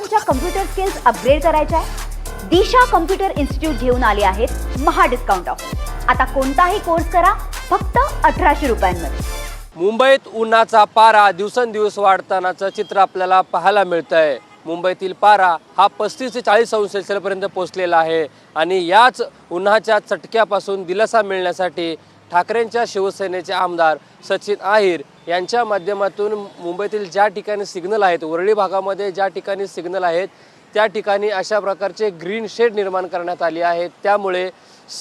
तुमच्या computer skills upgrade करायच्या आहे? दिशा कम्प्युटर इन्स्टिट्यूट घेऊन आले आहेत महा डिस्काउंट ऑफर। आता कोणताही कोर्स करा फक्त 1800 रुपयांमध्ये। मुंबईत उन्हाचा पारा दिवसेंदिवस वाढतानाचं चित्र आपल्याला पाहायला मिळतंय। मुंबईतील पारा हा 35 ते 40 अंश सेल्सिअसपर्यंत पोहोचलेला आहे आणि याच उन्हाच्या चटक्यापासून दिलासा मिळण्यासाठी ठाकरेंच्या शिवसेनेचे आमदार सचिन अहिर यांच्या माध्यमातून मुंबईतील ज्या ठिकाणी सिग्नल आहेत, वरळी भागामध्ये ज्या ठिकाणी सिग्नल आहेत त्या ठिकाणी अशा प्रकारचे ग्रीन शेड निर्माण करण्यात आले आहेत। त्यामुळे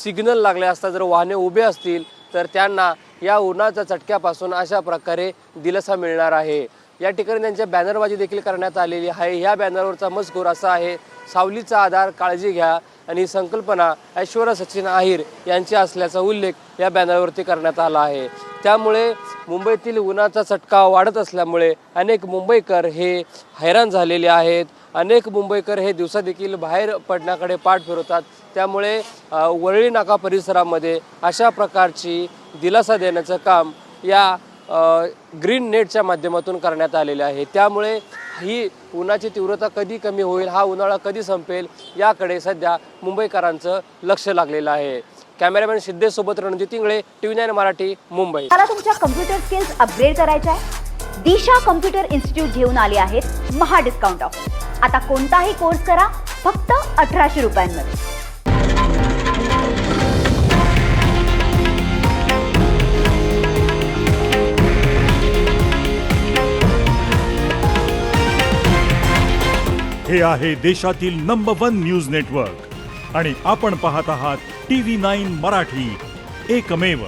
सिग्नल लागले असता जर वाहने उभे असतील तर त्यांना या उन्हाच्या चटक्यापासून अशा प्रकारे दिलासा मिळणार आहे। या ठिकाणी त्यांच्या बॅनरबाजी देखील करण्यात आलेली आहे। या बॅनरवरचा मजकूर असा आहे, सावलीचा आधार काळजी घ्या आणि संकल्पना ऐश्वर्या सचिन अहिर यांची असल्याचा उल्लेख या बॅनरवरती करण्यात आला आहे। त्यामुळे मुंबईतील उन्हाचा चटका वाढत असल्यामुळे अनेक मुंबईकर हे हैराण झालेले आहेत। अनेक मुंबईकर हे दिवसा देखील बाहेर पडण्याकडे पाठ फिरवतात। त्यामुळे वरळी नाका परिसरामध्ये अशा प्रकारची दिलासा देण्याचं काम या ग्रीन नेटच्या माध्यमातून करण्यात आलेले आहे। त्यामुळे ही उन्हाची तीव्रता कधी कमी होईल, हा उन्हाळा कधी संपेल याकडे सध्या मुंबईकरांचं लक्ष लागलेलं आहे। कॅमेरामॅन सिद्धेशसोबत रणजित इंगळे, TV9 मराठी, मुंबई। मला तुमच्या कम्प्युटर स्किल्स अपग्रेड करायच्या आहे? दिशा कम्प्युटर इन्स्टिट्यूट घेऊन आले आहेत महा डिस्काउंट ऑफर। आता कोणताही कोर्स करा फक्त 1800 रुपयांमध्ये। हे आहे देशातील नंबर 1 न्यूज नेटवर्क आणि आपण पाहत आहात TV9 मराठी, एकमेव।